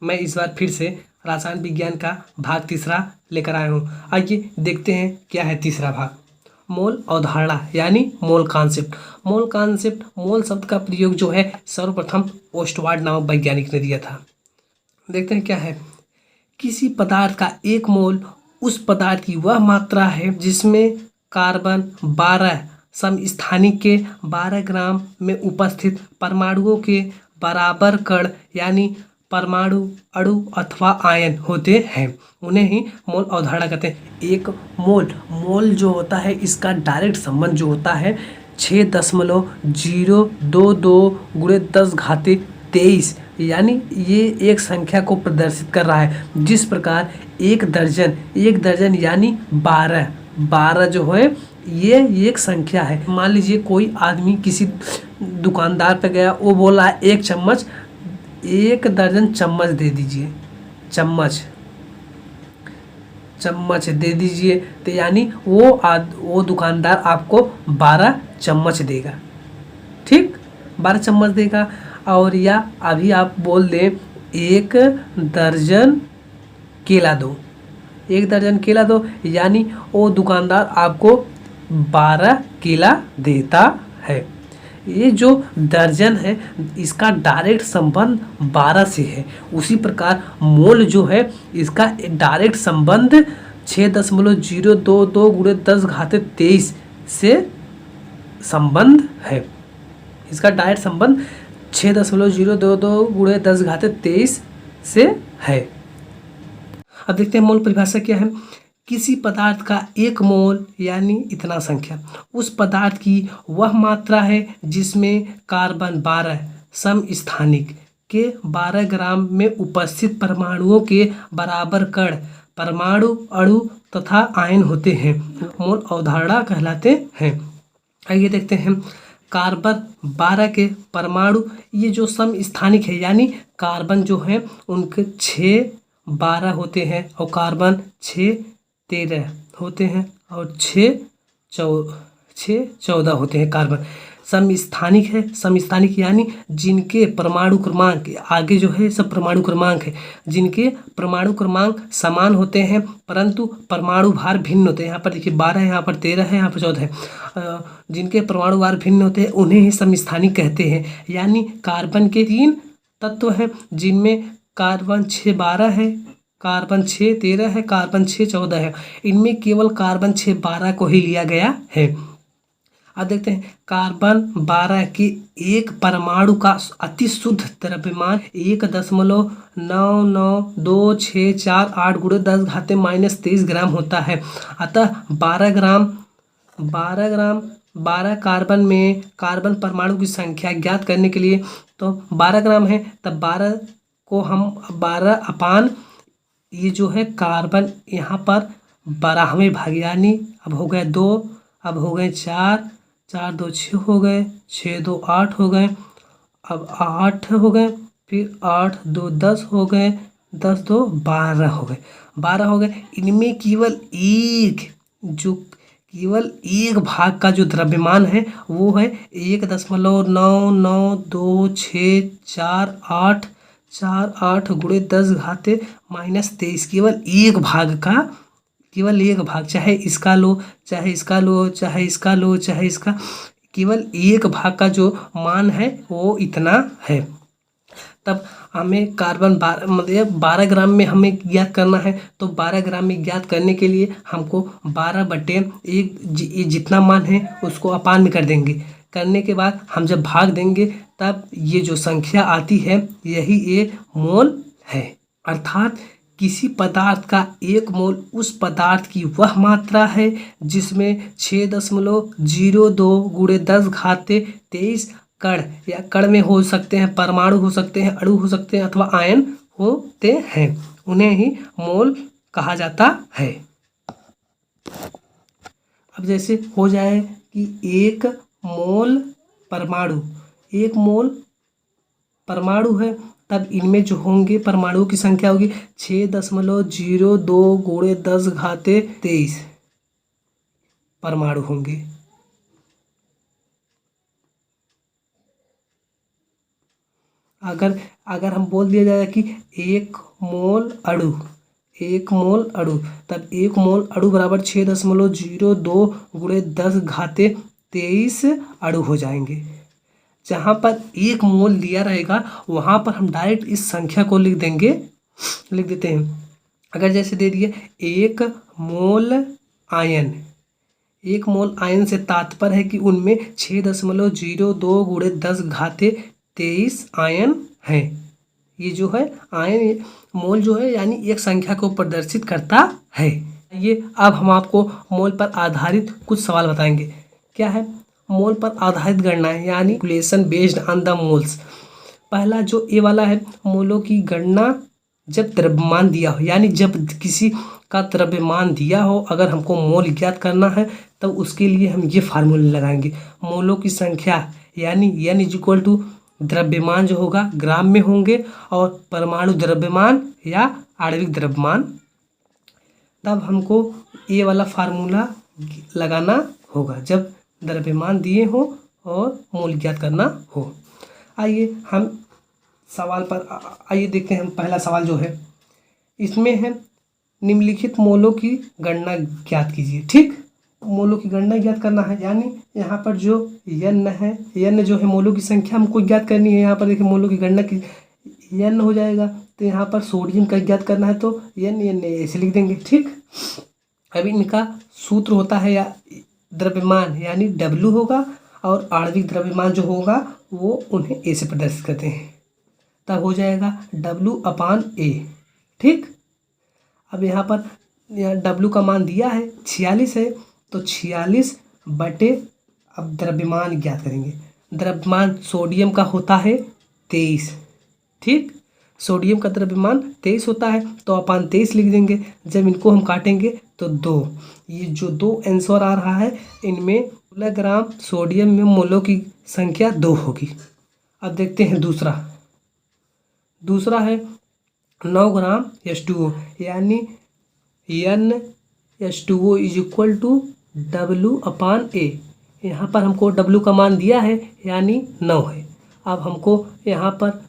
मैं इस बार फिर से रसायन विज्ञान का भाग तीसरा लेकर आया हूँ। आइए देखते हैं क्या है तीसरा भाग। मोल अवधारणा यानी मोल कॉन्सेप्ट। मोल शब्द का प्रयोग जो है सर्वप्रथम ओस्टवार्ड नामक वैज्ञानिक ने दिया था। देखते हैं क्या है। किसी पदार्थ का एक मोल उस पदार्थ की वह मात्रा है जिसमें कार्बन 12 समस्थानिक के 12 ग्राम में उपस्थित परमाणुओं के बराबर कण यानी परमाणु अणु अथवा आयन होते हैं। उन्हें ही मोल अवधारणा कहते हैं। एक मोल जो होता है इसका डायरेक्ट संबंध जो होता है 6.022 गुणे 10⁻23 यानी ये एक संख्या को प्रदर्शित कर रहा है। जिस प्रकार एक दर्जन यानी 12 जो है ये एक संख्या है। मान लीजिए कोई आदमी किसी दुकानदार पे गया, वो बोला एक चम्मच, 1 दर्जन चम्मच दे दीजिए, चम्मच दे दीजिए, तो यानी वो दुकानदार आपको 12 चम्मच देगा। ठीक, 12 चम्मच देगा। और या अभी आप बोल दें 1 दर्जन केला दो, 1 दर्जन केला दो, यानी वो दुकानदार आपको 12 केला देता है। ये जो दर्जन है इसका डायरेक्ट संबंध 12 से है। उसी प्रकार मोल जो है इसका डायरेक्ट संबंध 6.022 गुणे 10⁻23 से संबंध है। इसका डायरेक्ट संबंध 6.022 गुणे 10⁻23 से है। अब देखते हैं मोल परिभाषा क्या है। किसी पदार्थ का एक मोल यानी इतना संख्या उस पदार्थ की वह मात्रा है जिसमें कार्बन 12 समस्थानिक के 12 ग्राम में उपस्थित परमाणुओं के बराबर कण परमाणु अणु तथा आयन होते हैं। मोल अवधारणा कहलाते हैं। आइए देखते हैं। कार्बन 12 के परमाणु ये जो समस्थानिक है यानी कार्बन जो है उनके 6 12 होते हैं और कार्बन 6 13 होते हैं और 6 14 होते हैं। कार्बन समस्थानिक है। समस्थानिक यानी जिनके परमाणु क्रमांक आगे जो है सब परमाणु क्रमांक है, जिनके परमाणु क्रमांक समान होते हैं परंतु परमाणु भार भिन्न होते हैं। यहाँ पर देखिए 12 है, यहाँ पर 13 है, यहाँ पर 14 है। जिनके परमाणु भार भिन्न होते हैं उन्हें ही समस्थानिक कहते हैं। यानी कार्बन के 3 तत्व हैं जिनमें कार्बन 6 12 है, कार्बन 6 13 है, कार्बन 6 14 है। इनमें केवल कार्बन 6 12 को ही लिया गया है। अब देखते हैं कार्बन 12 के एक परमाणु का अति शुद्ध द्रव्यमान 1.992648 गुणे 10⁻³ ग्राम होता है। अतः 12 कार्बन में कार्बन परमाणु की संख्या ज्ञात करने के लिए तो 12 ग्राम है, तब 12 को हम 12 अपान ये जो है कार्बन यहाँ पर 12वें भाग यानी अब हो गए 2, अब हो गए 4 4 2 6 हो गए, 6 2 8 हो गए, अब 8 हो गए, फिर 8 2 10 हो गए, 10 2 12 हो गए, 12 हो गए। इनमें केवल एक भाग का जो द्रव्यमान है वो है 1.99264 गुणे 10⁻³ केवल एक भाग, चाहे इसका लो चाहे इसका लो चाहे इसका लो चाहे इसका, केवल एक भाग का जो मान है वो इतना है। तब हमें कार्बन 12 ग्राम में हमें ज्ञात करना है, तो 12 ग्राम में ज्ञात करने के लिए हमको 12/1 जितना मान है उसको अपान में कर देंगे। करने के बाद हम जब भाग देंगे तब ये जो संख्या आती है यही ये मोल है। अर्थात किसी पदार्थ का एक मोल उस पदार्थ की वह मात्रा है जिसमें 6.02 गुणे 10⁻23 कण या कण में हो सकते हैं, परमाणु हो सकते हैं, अणु हो सकते हैं अथवा आयन होते हैं। उन्हें ही मोल कहा जाता है। अब जैसे हो जाए कि एक मोल परमाणु है, तब इनमें जो होंगे परमाणुओं की संख्या होगी 6.02 गुणे 10⁻23 परमाणु होंगे। अगर अगर हम बोल दिया जाए कि 1 मोल अणु, 1 मोल अणु, तब 1 मोल अणु बराबर 6.02 गुणे 10 घाते 23 अणु हो जाएंगे। जहाँ पर 1 मोल दिया रहेगा वहाँ पर हम डायरेक्ट इस संख्या को लिख देते हैं। अगर जैसे दे दिए 1 मोल आयन, 1 मोल आयन से तात्पर्य है कि उनमें 6.02 गुणे 10 घाते 23 आयन हैं। ये जो है आयन मोल जो है यानी एक संख्या को प्रदर्शित करता है। ये अब हम आपको मोल पर आधारित कुछ सवाल बताएंगे। क्या है? मोल पर आधारित गणना है यानी calculation based on the moles. पहला जो ए वाला है, मोलों की गणना जब द्रव्यमान दिया हो, यानी जब किसी का द्रव्यमान दिया हो, अगर हमको मोल ज्ञात करना है तब उसके लिए हम ये फार्मूले लगाएंगे। मोलों की संख्या यानी n इज इक्वल टू द्रव्यमान जो होगा ग्राम में होंगे और परमाणु द्रव्यमान या आणविक द्रव्यमान। तब हमको ये वाला फार्मूला लगाना होगा जब द्रव्यमान दिए हो और मोल ज्ञात करना हो। आइए हम सवाल पर आइए देखते हैं। हम पहला सवाल जो है इसमें है निम्नलिखित मोलों की गणना ज्ञात कीजिए। ठीक, मोलों की गणना ज्ञात करना है यानी यहाँ पर जो n है, n जो है मोलों की संख्या हमको ज्ञात करनी है। यहाँ पर देखिए मोलों की गणना की n हो जाएगा, तो यहाँ पर सोडियम का ज्ञात करना है तो n ऐसे लिख देंगे। ठीक, अभी इनका सूत्र होता है या द्रव्यमान यानी W होगा और आणविक द्रव्यमान जो होगा वो उन्हें A से प्रदर्शित करते हैं, तब हो जाएगा W/A। ठीक, अब यहाँ पर W का मान दिया है 46 है, तो 46 बटे अब द्रव्यमान ज्ञात करेंगे। द्रव्यमान सोडियम का होता है 23। ठीक, सोडियम का द्रव्यमान 23 होता है तो अपान 23 लिख देंगे। जब इनको हम काटेंगे तो 2, ये जो 2 आंसर आ रहा है इनमें 16 ग्राम सोडियम में मोलों की संख्या 2 होगी। अब देखते हैं दूसरा है 9 ग्राम H2O यानी NH2O is equal to W/A। यहाँ पर हमको W का मान दिया है यानी 9 है। अब हमको यहाँ पर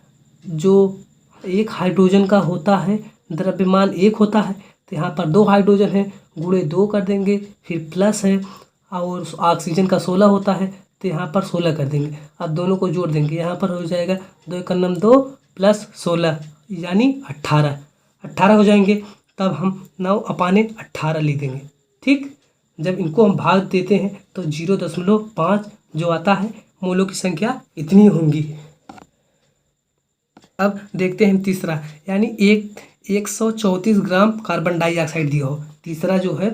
जो एक हाइड्रोजन का होता है द्रव्यमान 1 होता है, तो यहाँ पर 2 हाइड्रोजन है, गुणे 2 कर देंगे, फिर प्लस है और ऑक्सीजन का 16 होता है तो यहाँ पर 16 कर देंगे। अब दोनों को जोड़ देंगे, यहाँ पर हो जाएगा 2 × 9 2 प्लस 16 यानी 18 हो जाएंगे। तब हम 9/18 लिख देंगे। ठीक, जब इनको हम भाग देते हैं तो 0.5 जो आता है मोलों की संख्या इतनी होंगी। अब देखते हैं तीसरा, यानी 134 ग्राम कार्बन डाइऑक्साइड दिया हो। तीसरा जो है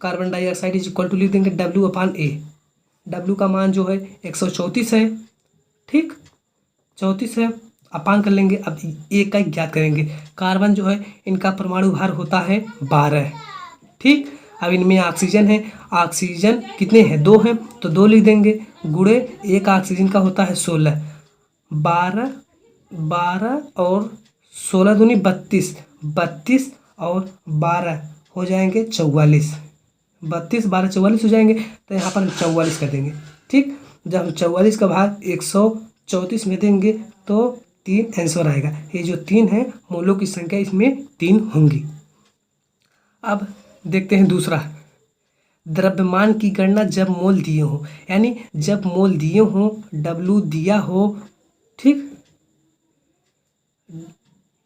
carbon dioxide is equal to लिख देंगे W/A। W का मान जो है 134 है। ठीक, 34 है, अपान कर लेंगे। अब A का ज्ञात करेंगे। कार्बन जो है इनका परमाणु भार होता है 12। ठीक, अब इनमें ऑक्सीजन है, ऑक्सीजन कितने हैं? 2 हैं तो 2 लिख देंगे, गुणे एक ऑक्सीजन का होता है 16। 12 और 16 दूनी 32 और 12 हो जाएंगे 44। 32 12 44 हो जाएंगे, तो यहाँ पर हम 44 कर देंगे। ठीक, जब हम 44 का भाग 134 में देंगे तो 3 आंसर आएगा। ये जो 3 है मोलों की संख्या इसमें 3 होंगी। अब देखते हैं दूसरा, द्रव्यमान की गणना जब मोल दिए हो, यानी जब मोल दिए हो, W दिया हो। ठीक,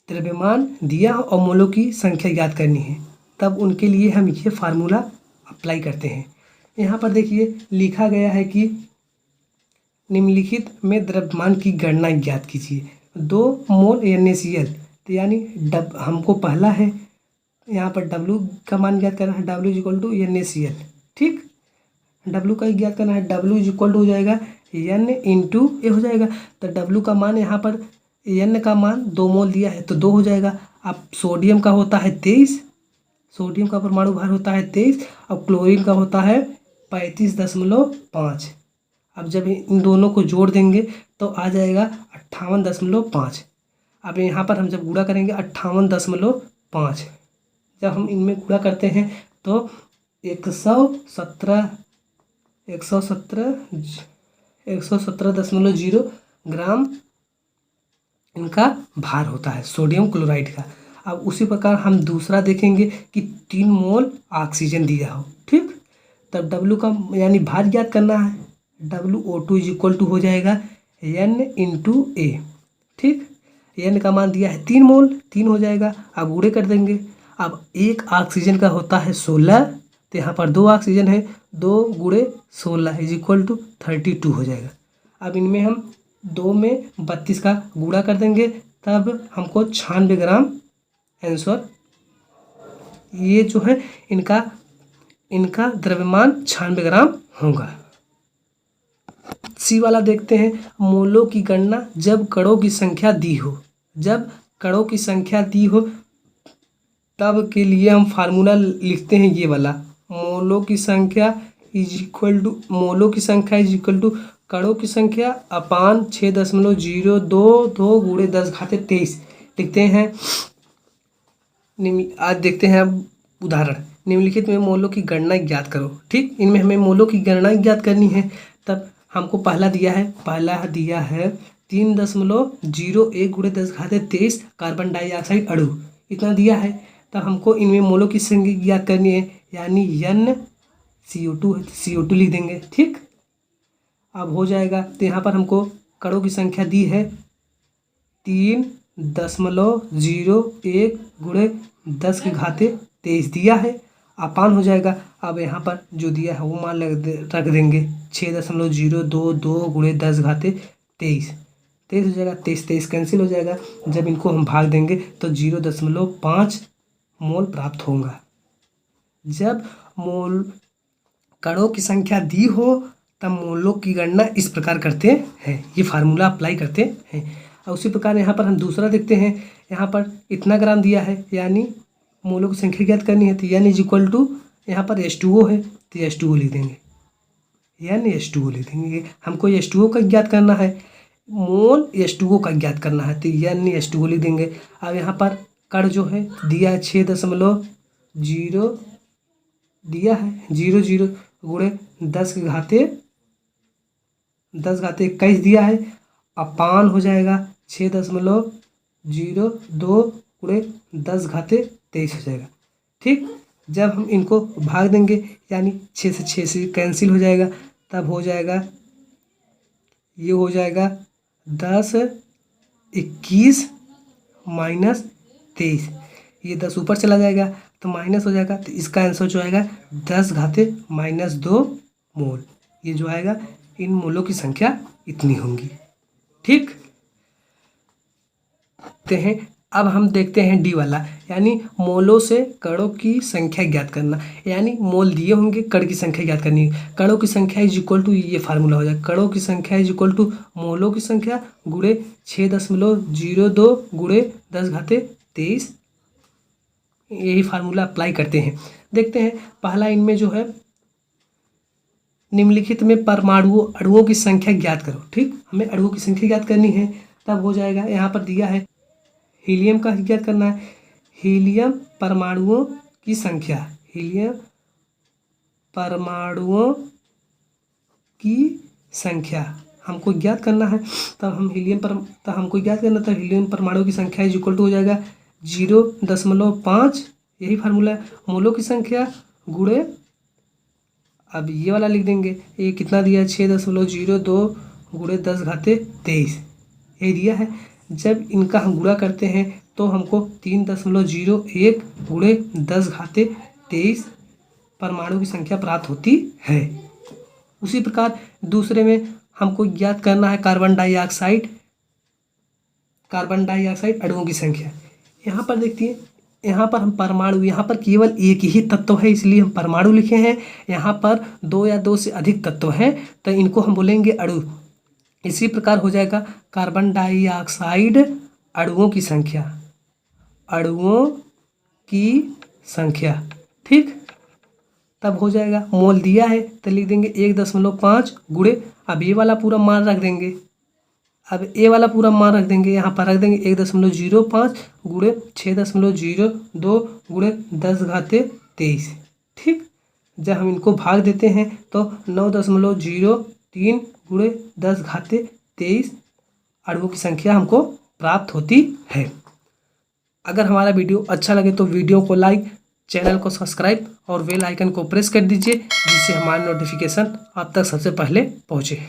द्रव्यमान दिया हो और मोलों की संख्या ज्ञात करनी है, तब उनके लिए हम ये फार्मूला अप्लाई करते हैं। यहाँ पर देखिए लिखा गया है कि निम्नलिखित में द्रव्यमान की गणना ज्ञात कीजिए। 2 मोल NaCl, तो यानी हमको पहला है यहाँ पर W का मान ज्ञात करना है, W is equal to NaCl। ठीक, W का ज्ञात करना है, W इज इक्वल टू हो जाएगा N इंटू ए हो जाएगा। तो W का मान यहाँ पर N का मान 2 मोल दिया है तो 2 हो जाएगा। अब सोडियम का होता है 23, सोडियम का परमाणु भार होता है 23 और क्लोरीन का होता है 35.5। अब जब इन दोनों को जोड़ देंगे तो आ जाएगा 58.5। अब यहाँ पर हम जब गुणा करेंगे 58.5, जब हम इनमें गुणा करते हैं तो 117.0 ग्राम इनका भार होता है सोडियम क्लोराइड का। अब उसी प्रकार हम दूसरा देखेंगे कि 3 मोल ऑक्सीजन दिया हो, ठीक। तब W का यानी भार ज्ञात करना है। WO2 इज इक्वल टू हो जाएगा N इंटू ए, ठीक। N का मान दिया है 3 मोल, 3 हो जाएगा। अब गुणे कर देंगे। अब एक ऑक्सीजन का होता है 16, तो यहाँ पर 2 ऑक्सीजन है, 2 गुणे 16 इज इक्वल टू 32 हो जाएगा। अब इनमें हम 2 में 32 का गुणा कर देंगे, तब हमको 96 ग्राम आंसर, ये जो है इनका द्रव्यमान 96 ग्राम होगा। सी वाला देखते हैं, मोलों की गणना जब कणों की संख्या दी हो। जब कणों की संख्या दी हो तब के लिए हम फार्मूला लिखते हैं ये वाला, मोलों की संख्या इज इक्वल टू कणों की संख्या अपान 6.022 गुणे 10⁻23 लिखते हैं। आज देखते हैं अब उदाहरण। निम्नलिखित में मोलों की गणना ज्ञात करो, ठीक। इनमें हमें मोलों की गणना ज्ञात करनी है। तब हमको पहला दिया है 3.01 गुणे 10⁻23 कार्बन डाइऑक्साइड अणु, इतना दिया है। तब हमको इनमें मोलों की संख्या ज्ञात करनी है, यानी NCO2 है, CO2 लिख देंगे, ठीक। अब हो जाएगा। तो यहाँ पर हमको कणों की संख्या दी है 3.01 गुणे 10⁻23 दिया है, अपान हो जाएगा। अब यहाँ पर जो दिया है वो मान रख देंगे 6.022 गुणे 10⁻23 हो जाएगा। 23 कैंसिल हो जाएगा। जब इनको हम भाग देंगे तो 0.5 मोल प्राप्त होगा। जब मोल कणों की संख्या दी हो तब मोलों की गणना इस प्रकार करते हैं, ये फार्मूला अप्लाई करते हैं। और उसी प्रकार यहाँ पर हम दूसरा देखते हैं। यहाँ पर इतना ग्राम दिया है, यानी मोलों की संख्या ज्ञात करनी है। तो N इज इक्वल टू, यहाँ पर H2O है तो H2O लिख देंगे, H2O लिख देंगे। हमको H2O का ज्ञात करना है, मोल H2O का ज्ञात करना है, तो H2O लिख देंगे। अब यहाँ पर कण जो है दिया है 6.0 दिया है 00 गुणे 10⁻21 दिया है, अपान हो जाएगा 6.02 गुणे 10⁻23 हो जाएगा, ठीक। जब हम इनको भाग देंगे यानी 6 से कैंसिल हो जाएगा, तब हो जाएगा ये हो जाएगा 10 21 माइनस 23, ये 10 ऊपर चला जाएगा तो माइनस हो जाएगा। तो इसका आंसर जो आएगा 10⁻−2 मोल, ये जो आएगा इन मोलों की संख्या इतनी होंगी, ठीक। ते हैं। अब हम देखते हैं डी वाला, यानी मोलों से कणों की संख्या ज्ञात करना। यानी मोल दिए होंगे, कण की संख्या ज्ञात करनी है। कणों की संख्या इज इक्वल टू, ये फार्मूला हो जाएगा, कणों की संख्या इज इक्वल टू मोलों की संख्या गुणे 6.02 गुणे 10⁻23, यही फार्मूला अप्लाई करते हैं। देखते हैं पहला इनमें जो है, निम्नलिखित में अणुओं की संख्या ज्ञात करो, ठीक। हमें अणुओं की संख्या ज्ञात करनी है, तब हो जाएगा। यहाँ पर दिया है हीलियम का ज्ञात करना है। हीलियम परमाणुओं की संख्या, हीलियम परमाणुओं की संख्या हमको ज्ञात करना है। तब हमको ज्ञात करना था हीलियम परमाणुओं की संख्या इज इक्वल टू हो जाएगा 0.5, यही फार्मूला है। मोलों की संख्या गुणे, अब ये वाला लिख देंगे, ये कितना दिया है 6.02 गुणे 10⁻23, यही दिया है। जब इनका हम गुणा करते हैं तो हमको 3.01 गुणे 10⁻23 परमाणु की संख्या प्राप्त होती है। उसी प्रकार दूसरे में हमको ज्ञात करना है कार्बन डाइऑक्साइड अणुओं की संख्या। यहाँ पर देखिए, यहाँ पर हम परमाणु, यहाँ पर केवल एक ही तत्व है इसलिए हम परमाणु लिखे हैं। यहाँ पर 2 या 2 से अधिक तत्व हैं तो इनको हम बोलेंगे अणु। इसी प्रकार हो जाएगा कार्बन डाइऑक्साइड अणुओं की संख्या, ठीक। तब हो जाएगा, मोल दिया है तो लिख देंगे 1.5 गुणे, अब ये वाला पूरा मान रख देंगे, यहाँ पर रख देंगे 1.05 गुणे 6.02 गुणे 10⁻23, ठीक। जब हम इनको भाग देते हैं तो 9.03 गुणे 10⁻23 अणुओं की संख्या हमको प्राप्त होती है। अगर हमारा वीडियो अच्छा लगे तो वीडियो को लाइक, चैनल को सब्सक्राइब और बेल आइकन को प्रेस कर दीजिए, जिससे हमारा नोटिफिकेशन आप तक सबसे पहले पहुँचे।